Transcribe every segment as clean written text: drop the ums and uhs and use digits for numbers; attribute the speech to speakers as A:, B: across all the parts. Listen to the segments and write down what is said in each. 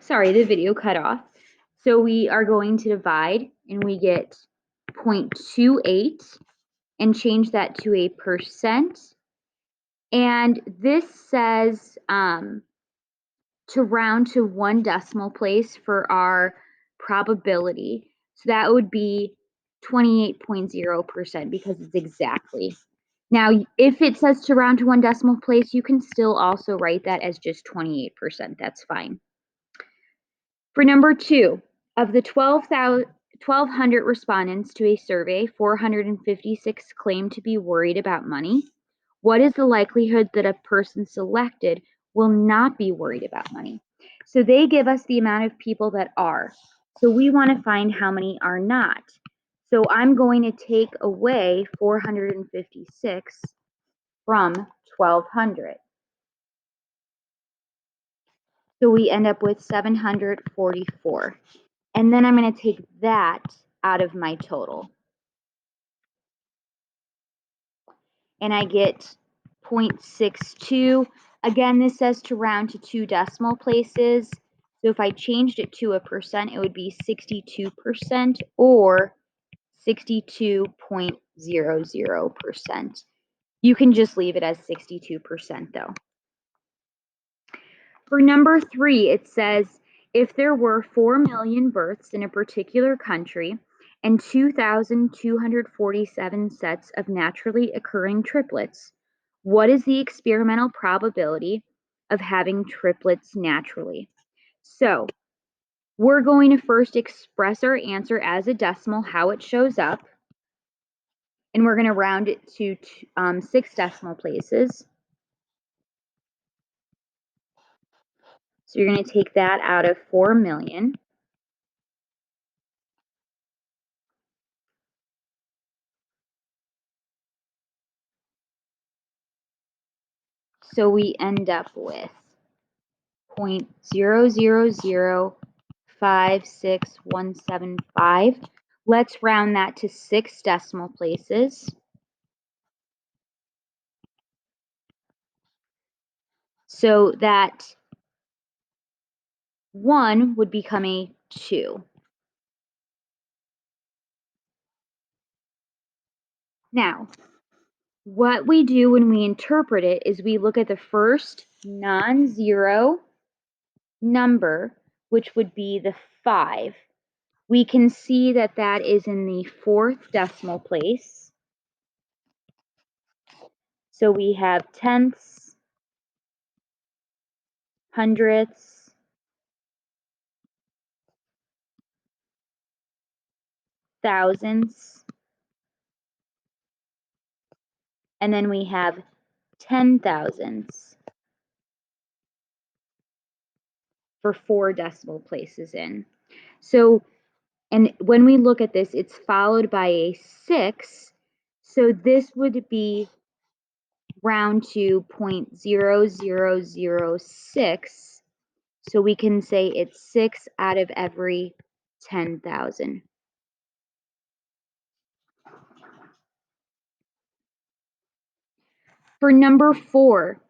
A: sorry, the video cut off. So we are going to divide, and we get 0.28 and change that to a percent. And this says to round to 1 decimal place for our probability. So that would be 28.0% because it's exactly. Now, if it says to round to 1 decimal place, you can still also write that as just 28%. That's fine. For number 2, of the 1,200 respondents to a survey, 456 claimed to be worried about money. What is the likelihood that a person selected will not be worried about money? So they give us the amount of people that are. So we want to find how many are not. So I'm going to take away 456 from 1,200. So we end up with 744. And then I'm going to take that out of my total. And I get 0.62. Again, this says to round to 2 decimal places. So if I changed it to a percent, it would be 62% or 62.00%. You can just leave it as 62% though. For number 3, it says if there were 4 million births in a particular country and 2,247 sets of naturally occurring triplets, what is the experimental probability of having triplets naturally? So we're going to first express our answer as a decimal, how it shows up, and we're going to round it to 6 decimal places. So you're going to take that out of 4 million. So we end up with 0.00056175. Let's round that to 6 decimal places. So that 1 would become a 2. Now, what we do when we interpret it is we look at the first non-zero number, which would be the 5. We can see that that is in the 4th decimal place. So we have tenths, hundredths, thousandths, and then we have 10,000ths for 4 decimal places in. So, and when we look at this, it's followed by a 6. So this would be round to 0.0006. So we can say it's 6 out of every 10,000. For number 4,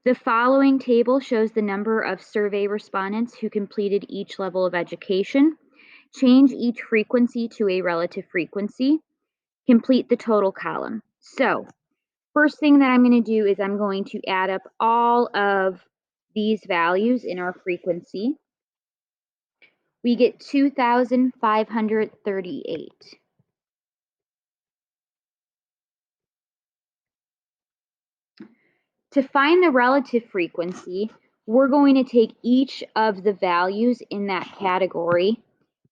A: the following table shows the number of survey respondents who completed each level of education. Change each frequency to a relative frequency. Complete the total column. So, first thing that I'm going to do is I'm going to add up all of these values in our frequency. We get 2,538. To find the relative frequency, we're going to take each of the values in that category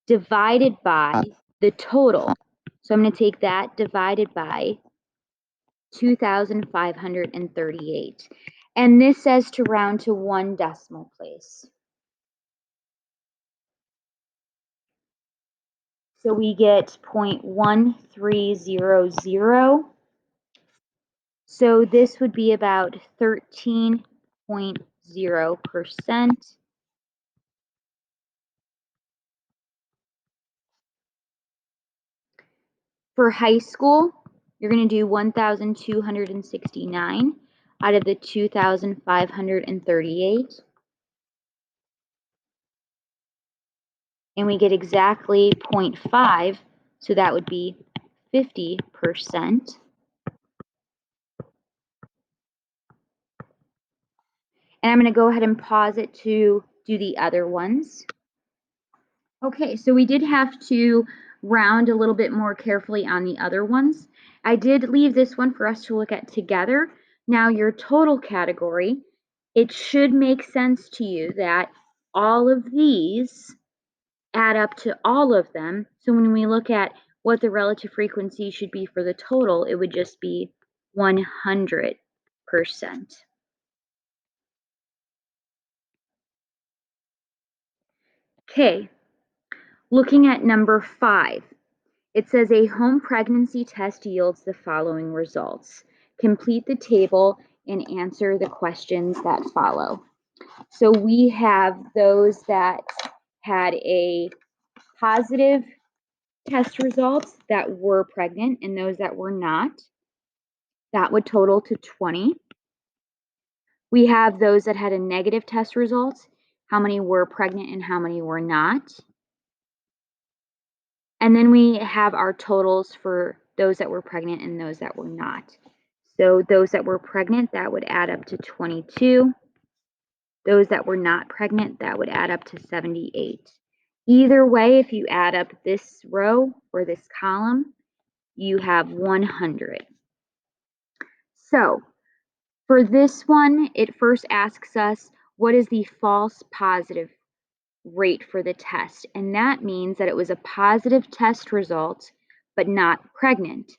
A: divided by the total. So I'm going to take that divided by 2,538. And this says to round to 1 decimal place. So we get 0.1300. So this would be about 13.0%. For high school, you're going to do 1,269 out of the 2,538. and we get exactly 0.5, so that would be 50%. And I'm going to go ahead and pause it to do the other ones. Okay, so we did have to round a little bit more carefully on the other ones. I did leave this one for us to look at together. Now your total category, it should make sense to you that all of these add up to all of them. So when we look at what the relative frequency should be for the total, it would just be 100%. Okay, looking at number 5. It says a home pregnancy test yields the following results. Complete the table and answer the questions that follow. So we have those that had a positive test results that were pregnant and those that were not. That would total to 20. We have those that had a negative test results, how many were pregnant and how many were not. And then we have our totals for those that were pregnant and those that were not. So those that were pregnant, that would add up to 22. Those that were not pregnant, that would add up to 78. Either way, if you add up this row or this column, you have 100. So for this one, it first asks us, what is the false positive rate for the test? And that means that it was a positive test result, but not pregnant.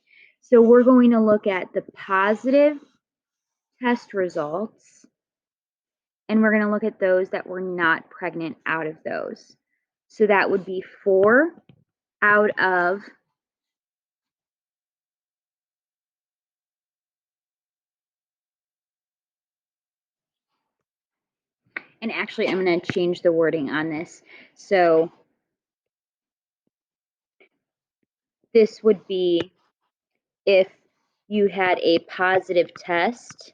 A: So we're going to look at the positive test results, and we're going to look at those that were not pregnant out of those. So that would be 4 out of and actually I'm going to change the wording on this. So this would be if you had a positive test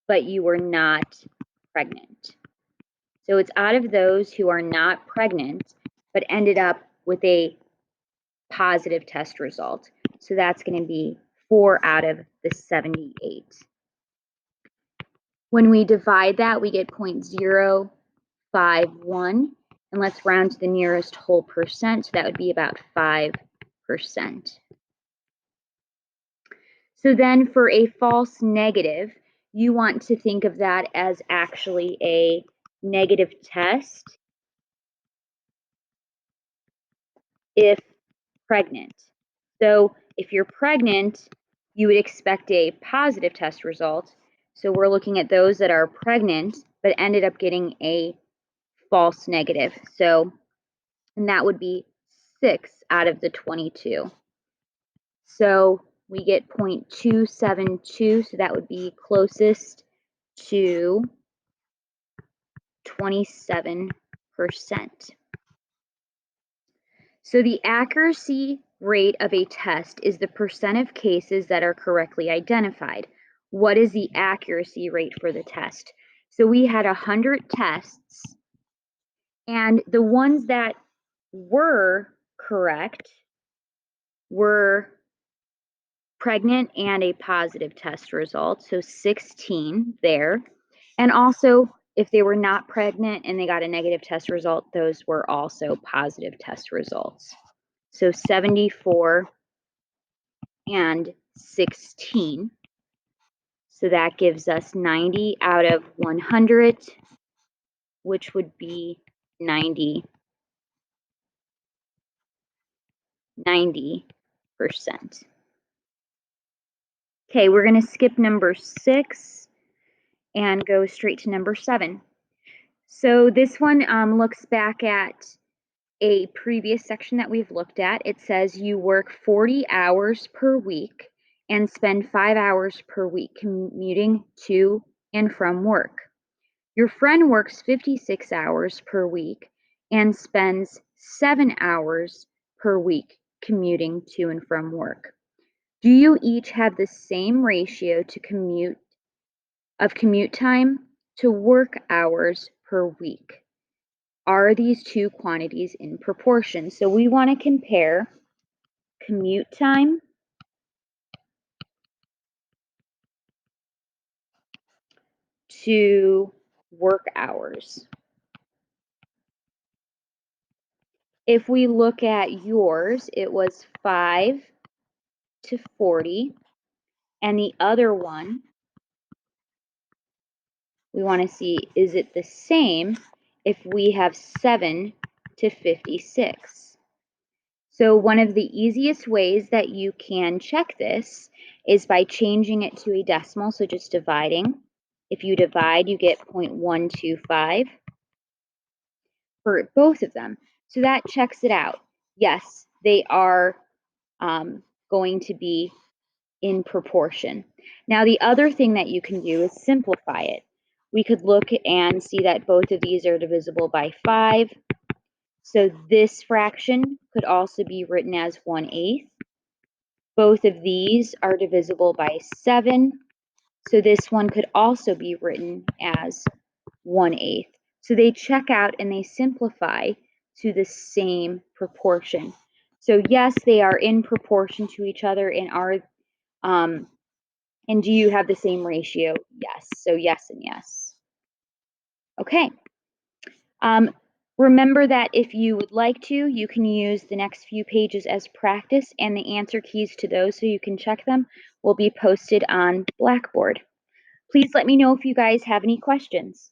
A: but you were not pregnant. So it's out of those who are not pregnant but ended up with a positive test result. So that's going to be 4 out of the 78. When we divide that, we get 0.051, and let's round to the nearest whole percent. So that would be about 5%. So then for a false negative, you want to think of that as actually a negative test if pregnant. So if you're pregnant, you would expect a positive test result. So we're looking at those that are pregnant but ended up getting a false negative. So, and that would be 6 out of the 22. So we get 0.272, so that would be closest to 27%. So the accuracy rate of a test is the percent of cases that are correctly identified. What is the accuracy rate for the test? So we had 100 tests, and the ones that were correct were pregnant and a positive test result, so 16 there. And also, if they were not pregnant and they got a negative test result, those were also positive test results. So 74 and 16. So that gives us 90 out of 100, which would be 90%. Okay, we're going to skip number 6 and go straight to number 7. So this one looks back at a previous section that we've looked at. It says you work 40 hours per week and spend 5 hours per week commuting to and from work. Your friend works 56 hours per week and spends 7 hours per week commuting to and from work. Do you each have the same ratio to commute time to work hours per week. Are these two quantities in proportion? So we want to compare commute time to work hours. If we look at yours, it was 5 to 40, and the other one, we want to see, is it the same if we have 7 to 56? So one of the easiest ways that you can check this is by changing it to a decimal, so just dividing. If you divide, you get 0.125 for both of them. So that checks it out. Yes, they are going to be in proportion. Now, the other thing that you can do is simplify it. We could look and see that both of these are divisible by 5. So this fraction could also be written as 1/8. Both of these are divisible by 7. So this one could also be written as 1/8. So they check out and they simplify to the same proportion. So yes, they are in proportion to each other and are and do you have the same ratio? Yes. So yes and yes. Okay. Remember that if you would like to, you can use the next few pages as practice, and the answer keys to those so you can check them will be posted on Blackboard. Please let me know if you guys have any questions.